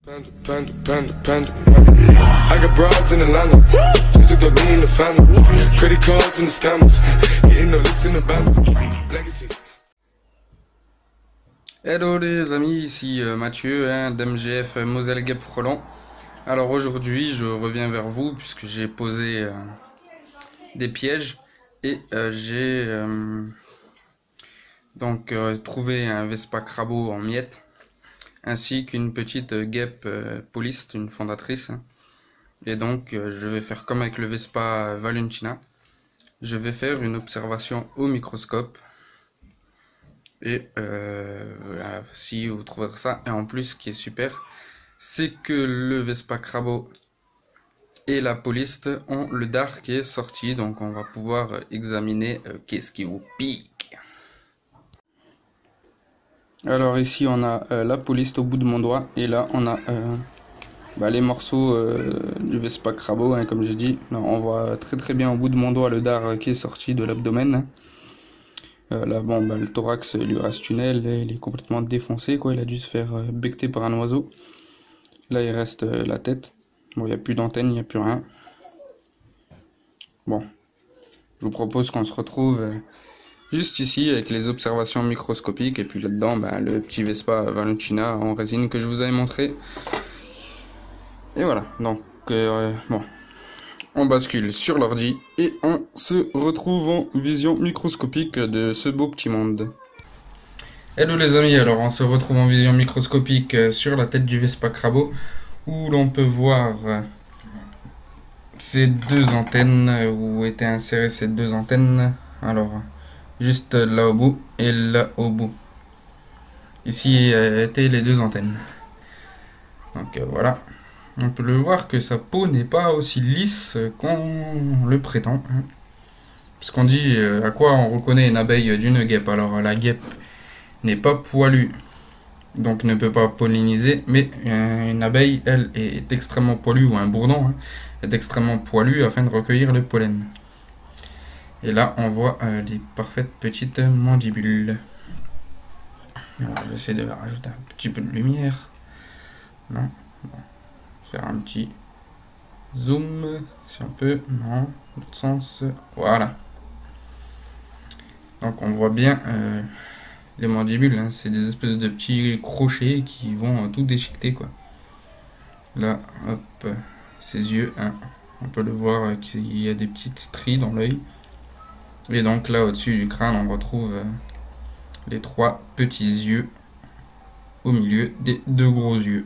I got broads in Atlanta, just to lean in the family, credit cards and the scammers, getting no licks in the band, legacies. Hello les amis, ici Mathieu d'MGF Moselle Gap Frelon. Alors aujourd'hui je reviens vers vous puisque j'ai posé des pièges et j'ai donc trouvé un Vespa Crabeau en miettes ainsi qu'une petite guêpe poliste, une fondatrice. Et donc je vais faire comme avec le Vespa Valentina, je vais faire une observation au microscope. Et si vous trouverez ça, et en plus ce qui est super, c'est que le Vespa Crabeau et la poliste ont le dard qui est sorti, donc on va pouvoir examiner qu'est-ce qui vous pique. Alors ici on a la poliste au bout de mon doigt, et là on a les morceaux du Vespa Crabeau, comme j'ai dit. Là, on voit très bien au bout de mon doigt le dard qui est sorti de l'abdomen. Là bon, le thorax il lui reste une aile et il est complètement défoncé quoi, il a dû se faire becter par un oiseau. Là il reste la tête. Bon, il n'y a plus d'antenne, il n'y a plus rien. Bon, je vous propose qu'on se retrouve juste ici avec les observations microscopiques, et puis là-dedans le petit Vespa Valentina en résine que je vous avais montré. Et voilà, donc bon, on bascule sur l'ordi et on se retrouve en vision microscopique de ce beau petit monde. Hello les amis, alors on se retrouve en vision microscopique sur la tête du Vespa Crabeau, où l'on peut voir ces deux antennes, où étaient insérées ces deux antennes. Alors, juste là au bout et là au bout. Ici étaient les deux antennes. Donc voilà. On peut le voir que sa peau n'est pas aussi lisse qu'on le prétend. Parce qu'on dit à quoi on reconnaît une abeille d'une guêpe. Alors la guêpe n'est pas poilue, donc ne peut pas polliniser. Mais une abeille, elle, est extrêmement poilue, ou un bourdon est extrêmement poilu afin de recueillir le pollen. Et là on voit les parfaites petites mandibules. Alors, je vais essayer de rajouter un petit peu de lumière. Non. Bon. Faire un petit zoom si on peut, non, l'autre sens, voilà. Donc on voit bien les mandibules, c'est des espèces de petits crochets qui vont tout déchiqueter quoi. Là, hop, ses yeux, on peut le voir qu'il y a des petites stries dans l'œil. Et donc là au-dessus du crâne on retrouve les trois petits yeux au milieu des deux gros yeux.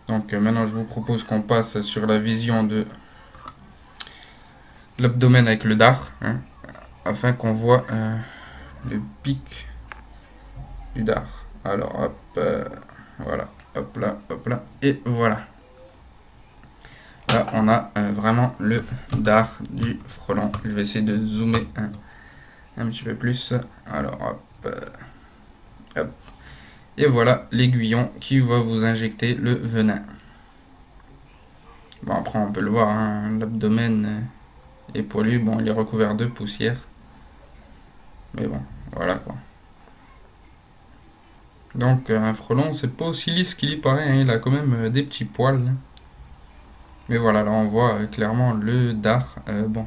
Donc maintenant je vous propose qu'on passe sur la vision de l'abdomen avec le dard, afin qu'on voit le pic du dard. Alors hop, voilà, hop là, et voilà. Là on a vraiment le dard du frelon. Je vais essayer de zoomer un petit peu plus. Alors hop, hop. Et voilà l'aiguillon qui va vous injecter le venin. Bon, après on peut le voir, l'abdomen est poilu, bon il est recouvert de poussière. Mais bon, voilà quoi. Donc un frelon c'est pas aussi lisse qu'il y paraît, il a quand même des petits poils. Mais voilà, là on voit clairement le dard. Bon.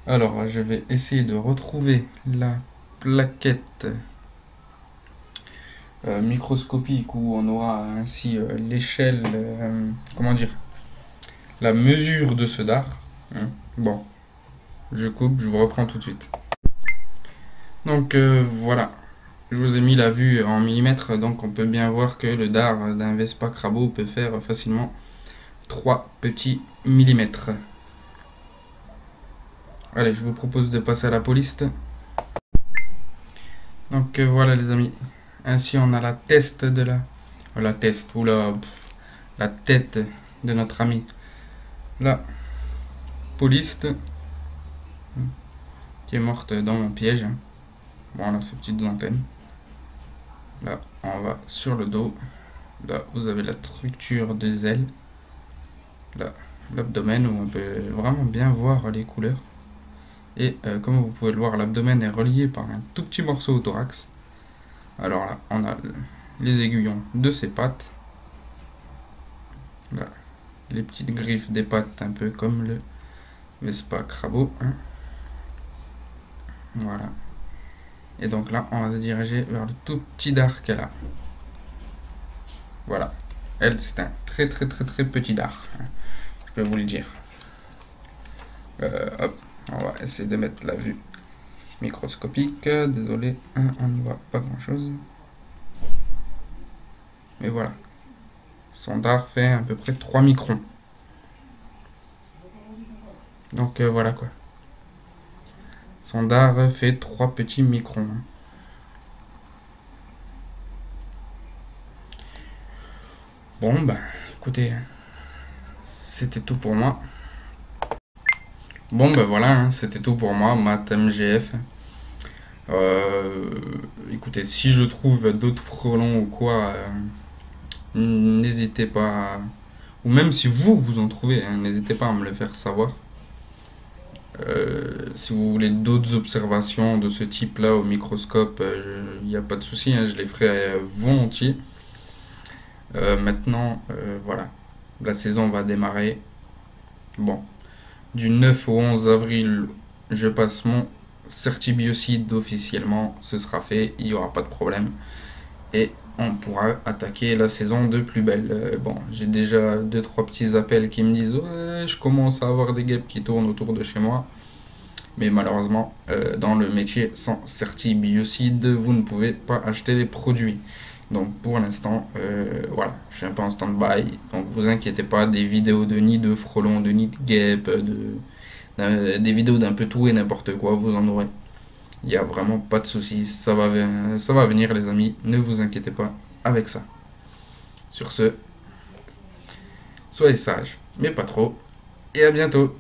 Alors je vais essayer de retrouver la plaquette microscopique où on aura ainsi l'échelle, comment dire, la mesure de ce dard. Bon, je coupe, je vous reprends tout de suite. Donc voilà, je vous ai mis la vue en millimètres, donc on peut bien voir que le dard d'un Vespa Crabeau peut faire facilement 3 petits millimètres. Allez, je vous propose de passer à la poliste. Donc voilà les amis. Ainsi on a la tête de la tête de notre ami la poliste qui est morte dans mon piège. Voilà ces petites antennes. Là on va sur le dos. Là vous avez la structure des ailes. Là l'abdomen où on peut vraiment bien voir les couleurs. Et comme vous pouvez le voir, l'abdomen est relié par un tout petit morceau au thorax. Alors là, on a les aiguillons de ses pattes. Là, les petites griffes des pattes, un peu comme le Vespa crabeau. Hein. Voilà. Et donc là, on va se diriger vers le tout petit dard qu'elle a. Voilà. Elle, c'est un très petit dard. Hein. Je peux vous le dire. Hop, on va essayer de mettre la vue microscopique. Désolé, hein, on ne voit pas grand chose. Mais voilà. Son dard fait à peu près 3 microns. Donc voilà quoi. Son dard fait 3 petits microns. Bon bah écoutez, c'était tout pour moi. Bon bah voilà, hein, c'était tout pour moi, Math MGF. Écoutez, si je trouve d'autres frelons ou quoi, n'hésitez pas ou même si vous en trouvez, hein, n'hésitez pas à me le faire savoir. Si vous voulez d'autres observations de ce type là au microscope, il n'y a pas de souci, hein, je les ferai volontiers. Maintenant, voilà, la saison va démarrer. Bon, du 9 au 11 avril, je passe mon certibiocide officiellement, ce sera fait, il n'y aura pas de problème. Et on pourra attaquer la saison de plus belle. Bon, j'ai déjà 2-3 petits appels qui me disent ouais, je commence à avoir des guêpes qui tournent autour de chez moi. Mais malheureusement, dans le métier sans certibiocide, vous ne pouvez pas acheter les produits. Donc pour l'instant, voilà, je suis un peu en stand-by. Donc vous inquiétez pas, des vidéos de nid de frelons, de nid de guêpes, des vidéos d'un peu tout et n'importe quoi, vous en aurez. Il n'y a vraiment pas de soucis, ça va venir les amis, ne vous inquiétez pas avec ça. Sur ce, soyez sages, mais pas trop, et à bientôt.